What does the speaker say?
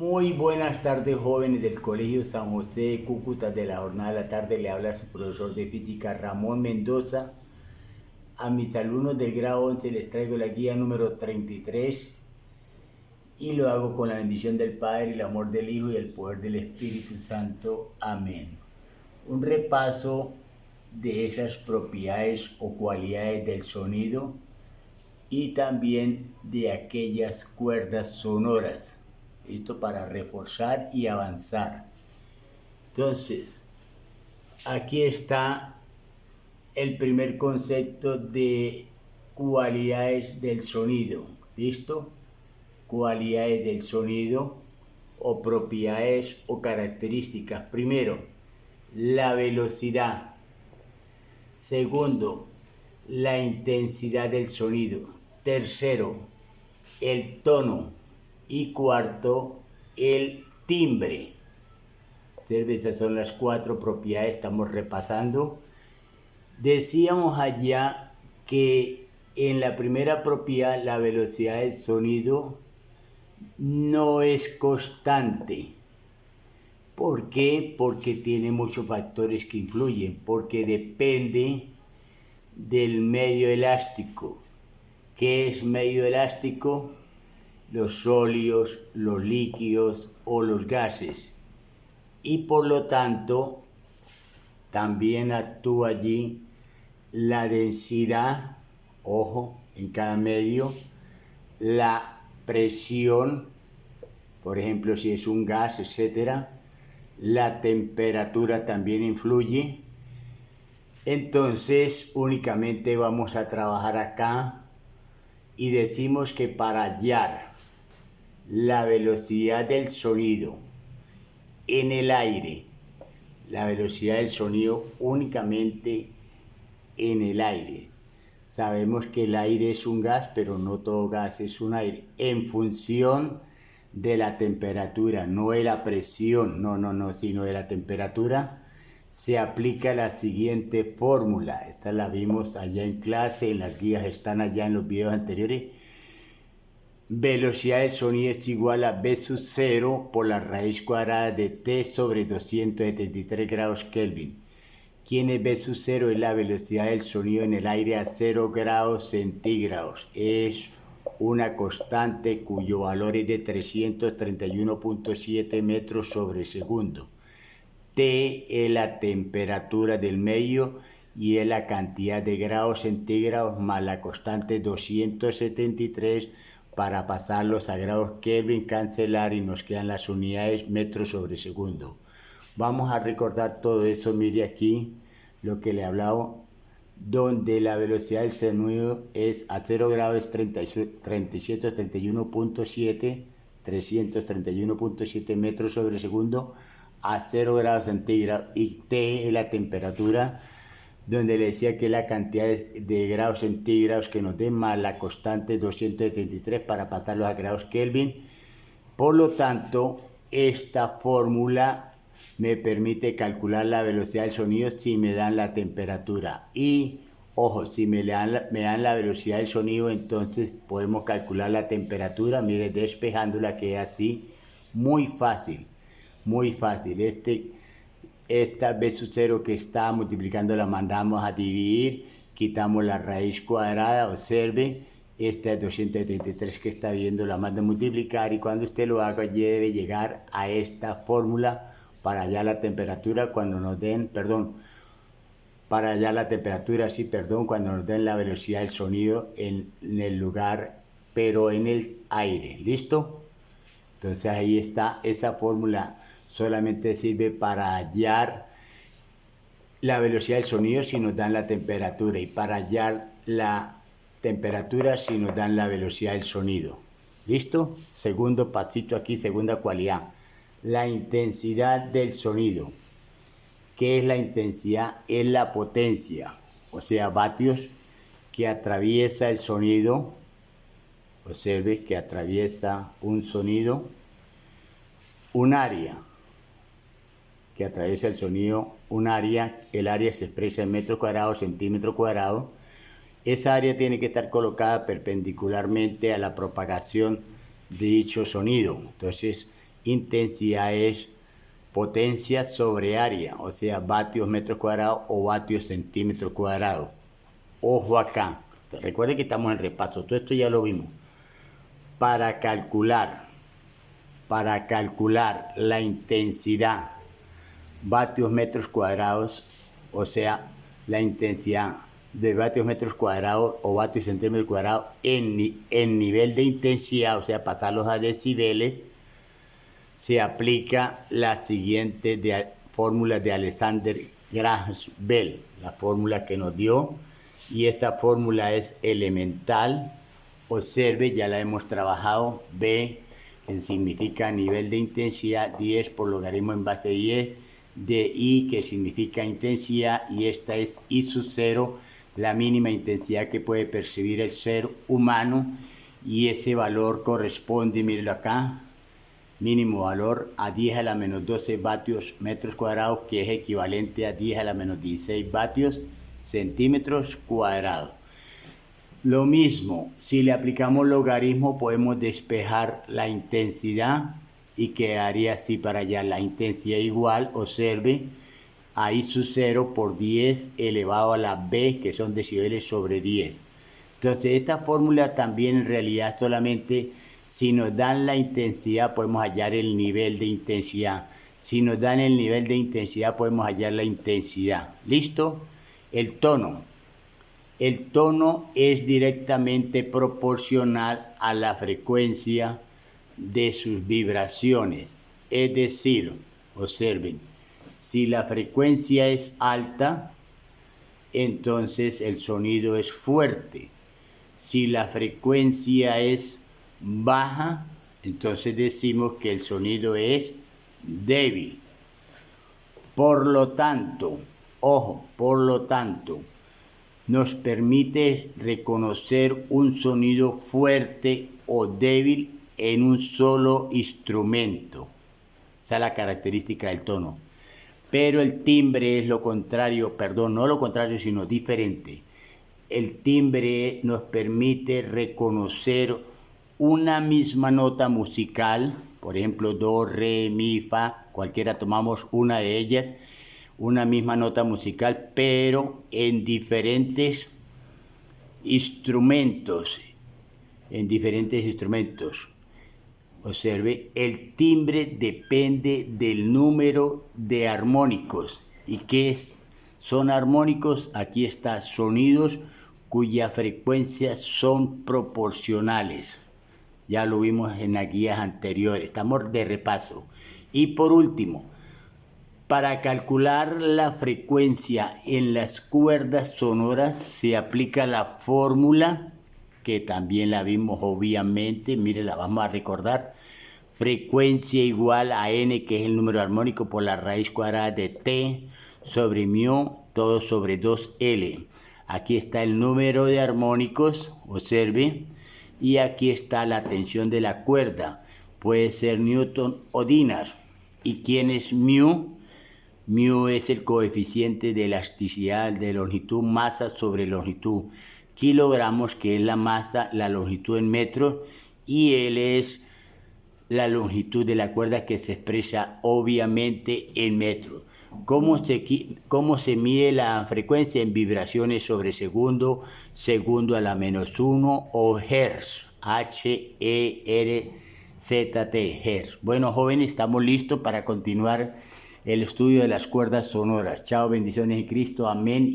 Muy buenas tardes, jóvenes del Colegio San José de Cúcuta. De la jornada de la tarde le habla su profesor de física Ramón Mendoza. A mis alumnos del grado 11 les traigo la guía número 33 y lo hago con la bendición del Padre, el amor del Hijo y el poder del Espíritu Santo. Amén. Un repaso de esas propiedades o cualidades del sonido y también de aquellas cuerdas sonoras. Esto para reforzar y avanzar. Entonces, aquí está el primer concepto de cualidades del sonido. ¿Listo? Cualidades del sonido o propiedades o características. Primero, la velocidad. Segundo, la intensidad del sonido. Tercero, el tono. Y cuarto, el timbre. Esas son las 4 propiedades que estamos repasando. Decíamos allá que en la primera propiedad la velocidad del sonido no es constante. ¿Por qué? Porque tiene muchos factores que influyen, porque depende del medio elástico. ¿Qué es medio elástico? Los sólidos, los líquidos o los gases. Y por lo tanto, también actúa allí la densidad, ojo, en cada medio, la presión, por ejemplo, si es un gas, etc. La temperatura también influye. Entonces, únicamente vamos a trabajar acá y decimos que para hallar la velocidad del sonido en el aire, la velocidad del sonido únicamente en el aire. Sabemos que el aire es un gas, pero no todo gas es un aire. En función de la temperatura, no de la presión, sino de la temperatura, se aplica la siguiente fórmula. Esta la vimos allá en clase, en las guías están allá en los videos anteriores. Velocidad del sonido es igual a B sub 0 por la raíz cuadrada de T sobre 273 grados Kelvin. ¿Quién es B sub 0? Es la velocidad del sonido en el aire a 0 grados centígrados. Es una constante cuyo valor es de 331.7 metros sobre segundo. T es la temperatura del medio y es la cantidad de grados centígrados más la constante 273 para pasarlos a grados Kelvin, cancelar y nos quedan las unidades metros sobre segundo. Vamos a recordar todo eso, mire aquí lo que le he hablado, donde la velocidad del sonido es a 0 grados 331.7 metros sobre segundo a 0 grados centígrados, y T es la temperatura, donde le decía que es la cantidad de grados centígrados que nos den más la constante 273 para pasarlos a grados Kelvin. Por lo tanto, esta fórmula me permite calcular la velocidad del sonido si me dan la temperatura. Y, ojo, si me dan la velocidad del sonido, entonces podemos calcular la temperatura. Mire, despejándola, que es así, muy fácil, muy fácil. Esta B sub 0 que está multiplicando la mandamos a dividir, quitamos la raíz cuadrada, observe, esta es 273 que está viendo, la manda a multiplicar, y cuando usted lo haga debe llegar a esta fórmula para hallar la temperatura cuando nos den, para hallar la temperatura, cuando nos den la velocidad del sonido en el lugar, pero en el aire. ¿Listo? Entonces ahí está esa fórmula. Solamente sirve para hallar la velocidad del sonido si nos dan la temperatura, y para hallar la temperatura si nos dan la velocidad del sonido. ¿Listo? Segundo pasito aquí, segunda cualidad. La intensidad del sonido. ¿Qué es la intensidad? Es la potencia, o sea, vatios, que atraviesa el sonido. Observe que atraviesa un sonido, un área. Que atraviesa el sonido, un área, el área se expresa en metros cuadrados, centímetros cuadrados. Esa área tiene que estar colocada perpendicularmente a la propagación de dicho sonido. Entonces, intensidad es potencia sobre área, o sea, vatios metros cuadrados o vatios centímetros cuadrados. Ojo acá, recuerden que estamos en repaso, todo esto ya lo vimos. Para calcular la intensidad vatios metros cuadrados, o sea, la intensidad de vatios metros cuadrados o vatios centímetros cuadrados en nivel de intensidad, o sea, pasarlos a decibeles, se aplica la siguiente fórmula de Alexander Graham Bell, la fórmula que nos dio, y esta fórmula es elemental. Observe, ya la hemos trabajado. B, que significa nivel de intensidad, 10 por logaritmo en base 10, de I, que significa intensidad, y esta es I sub 0, la mínima intensidad que puede percibir el ser humano, y ese valor corresponde, mírenlo acá, mínimo valor a 10 a la menos 12 vatios metros cuadrados, que es equivalente a 10 a la menos 16 vatios centímetros cuadrados. Lo mismo, si le aplicamos logaritmo podemos despejar la intensidad y quedaría así para allá, la intensidad igual, observe, a I sub 0 por 10 elevado a la B, que son decibeles sobre 10. Entonces esta fórmula también en realidad solamente si nos dan la intensidad podemos hallar el nivel de intensidad. Si nos dan el nivel de intensidad podemos hallar la intensidad. ¿Listo? El tono. El tono es directamente proporcional a la frecuencia de sus vibraciones. Es decir, observen, si la frecuencia es alta, entonces el sonido es fuerte. Si la frecuencia es baja, entonces decimos que el sonido es débil. Por lo tanto, ojo, por lo tanto, nos permite reconocer un sonido fuerte o débil en un solo instrumento. Esa es la característica del tono. Pero el timbre es lo contrario, perdón, no lo contrario, sino diferente. El timbre nos permite reconocer una misma nota musical, por ejemplo, do, re, mi, fa, cualquiera tomamos una de ellas, una misma nota musical, pero en diferentes instrumentos, Observe, el timbre depende del número de armónicos. ¿Y qué son armónicos? Aquí está, sonidos cuyas frecuencias son proporcionales. Ya lo vimos en las guías anteriores, estamos de repaso. Y por último, para calcular la frecuencia en las cuerdas sonoras se aplica la fórmula, que también la vimos obviamente, mire, la vamos a recordar. Frecuencia igual a n, que es el número armónico, por la raíz cuadrada de t sobre mu, todo sobre 2L. Aquí está el número de armónicos, observe, y aquí está la tensión de la cuerda. Puede ser Newton o Dinas. ¿Y quién es mu? Mu es el coeficiente de elasticidad de longitud, masa sobre longitud. Kilogramos, que es la masa, la longitud en metros, y L es la longitud de la cuerda, que se expresa obviamente en metros. ¿Cómo se mide la frecuencia? En vibraciones sobre segundo, segundo a la menos 1, o hertz, H-E-R-Z-T, hertz. Bueno, jóvenes, estamos listos para continuar el estudio de las cuerdas sonoras. Chao, bendiciones en Cristo, amén.